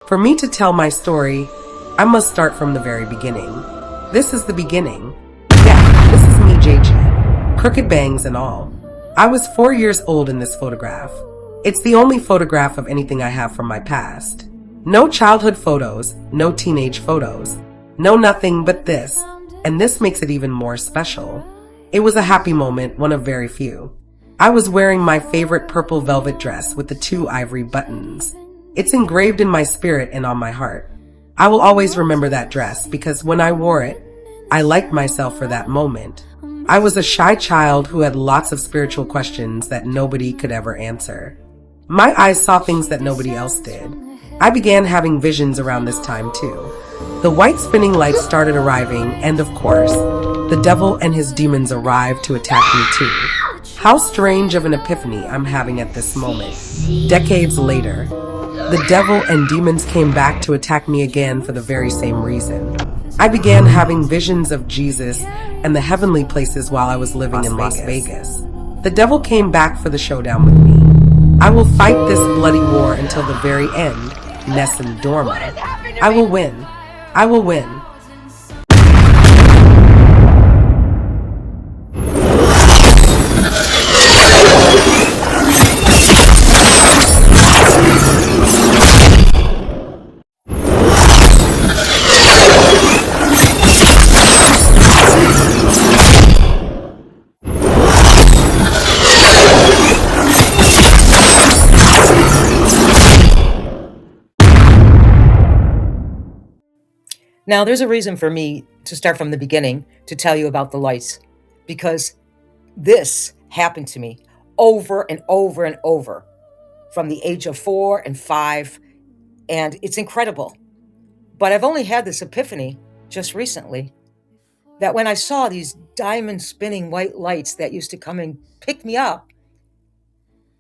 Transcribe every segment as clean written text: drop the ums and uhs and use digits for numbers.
For me to tell my story, I must start from the very beginning. This is the beginning. Yeah, this is me, JG. Crooked bangs and all. I was 4 years old in this photograph. It's the only photograph of anything I have from my past. No childhood photos, no teenage photos, no nothing but this. And this makes it even more special. It was a happy moment, one of very few. I was wearing my favorite purple velvet dress with the 2 ivory buttons. It's engraved in my spirit and on my heart. I will always remember that dress because when I wore it, I liked myself for that moment. I was a shy child who had lots of spiritual questions that nobody could ever answer. My eyes saw things that nobody else did. I began having visions around this time too. The white spinning lights started arriving, and of course, the devil and his demons arrived to attack me too. How strange of an epiphany I'm having at this moment. Decades later, the devil and demons came back to attack me again for the very same reason. I began having visions of Jesus and the heavenly places while I was living in Las Vegas. The devil came back for the showdown with me. I will fight this bloody war until the very end, Nessun Dorma. I will win. I will win. Now, there's a reason for me to start from the beginning to tell you about the lights, because this happened to me over and over and over from the age of 4 and 5, and it's incredible. But I've only had this epiphany just recently that when I saw these diamond spinning white lights that used to come and pick me up,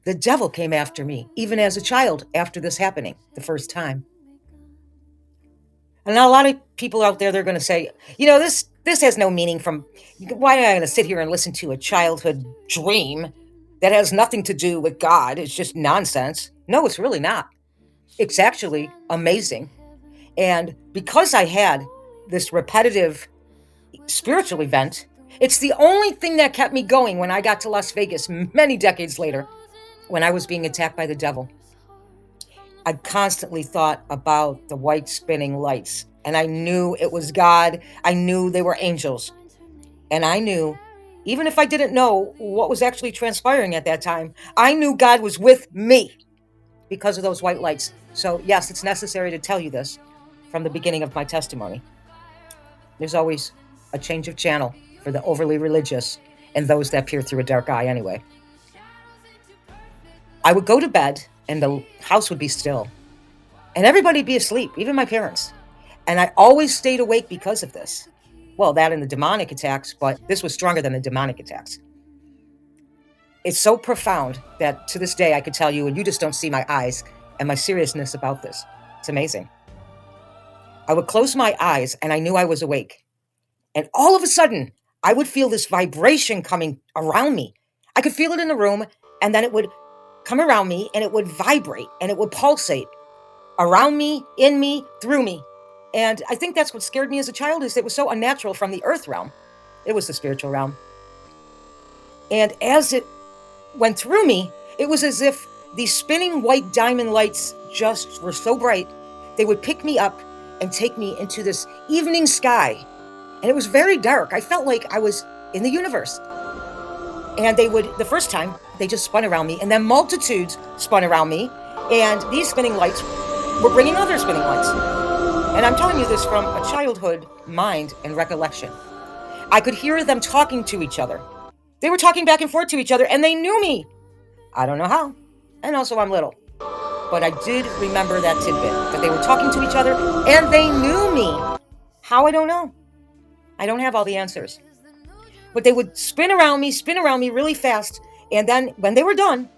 the devil came after me, even as a child after this happening the first time. And now a lot of people out there, they're going to say, this has no meaning from, why am I going to sit here and listen to a childhood dream that has nothing to do with God? It's just nonsense. No, it's really not. It's actually amazing. And because I had this repetitive spiritual event, it's the only thing that kept me going when I got to Las Vegas many decades later, when I was being attacked by the devil. I constantly thought about the white spinning lights, and I knew it was God. I knew they were angels. And I knew, even if I didn't know what was actually transpiring at that time, I knew God was with me because of those white lights. So yes, it's necessary to tell you this from the beginning of my testimony. There's always a change of channel for the overly religious and those that peer through a dark eye anyway. I would go to bed and the house would be still. And everybody'd be asleep, even my parents. And I always stayed awake because of this. Well, that and the demonic attacks, but this was stronger than the demonic attacks. It's so profound that to this day I could tell you, and you just don't see my eyes and my seriousness about this. It's amazing. I would close my eyes and I knew I was awake. And all of a sudden, I would feel this vibration coming around me. I could feel it in the room, and then it would come around me and it would vibrate and it would pulsate around me, in me, through me. And I think that's what scared me as a child, is it was so unnatural from the earth realm. It was the spiritual realm. And as it went through me, it was as if these spinning white diamond lights just were so bright, they would pick me up and take me into this evening sky. And it was very dark. I felt like I was in the universe. And the first time, they just spun around me, and then multitudes spun around me, and these spinning lights were bringing other spinning lights. And I'm telling you this from a childhood mind and recollection. I could hear them talking to each other. They were talking back and forth to each other, and they knew me. I don't know how, and also I'm little. But I did remember that tidbit, that they were talking to each other, and they knew me. How, I don't know. I don't have all the answers. But they would spin around me really fast. And then when they were done,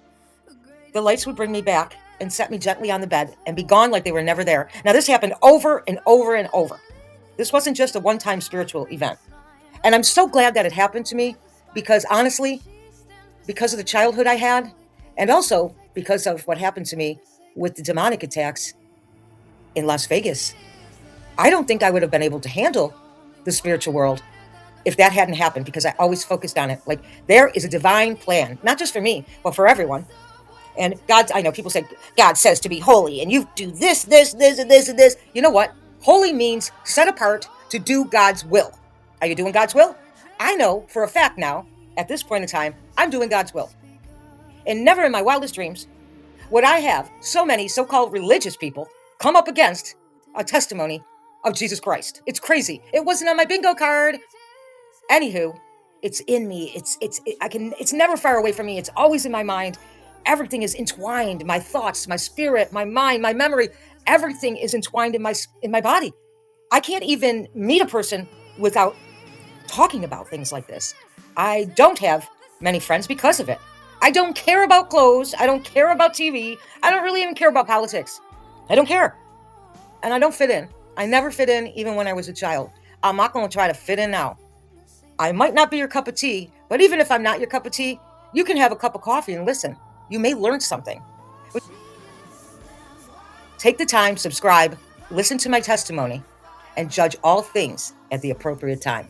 the lights would bring me back and set me gently on the bed and be gone like they were never there. Now, this happened over and over and over. This wasn't just a one-time spiritual event. And I'm so glad that it happened to me, because honestly, because of the childhood I had, and also because of what happened to me with the demonic attacks, in Las Vegas. I don't think I would have been able to handle the spiritual world if that hadn't happened, because I always focused on it. Like, there is a divine plan, not just for me, but for everyone. And God, I know people say, God says to be holy, and you do this, this, this, and this, and this. You know what? Holy means set apart to do God's will. Are you doing God's will? I know for a fact now, at this point in time, I'm doing God's will. And never in my wildest dreams would I have so many so-called religious people come up against a testimony of Jesus Christ. It's crazy. It wasn't on my bingo card. Anywho, it's in me. It's never far away from me. It's always in my mind. Everything is entwined. My thoughts, my spirit, my mind, my memory, everything is entwined in my body. I can't even meet a person without talking about things like this. I don't have many friends because of it. I don't care about clothes. I don't care about TV. I don't really even care about politics. I don't care. And I don't fit in. I never fit in, even when I was a child. I'm not going to try to fit in now. I might not be your cup of tea, but even if I'm not your cup of tea, you can have a cup of coffee and listen. You may learn something. Take the time, subscribe, listen to my testimony, and judge all things at the appropriate time.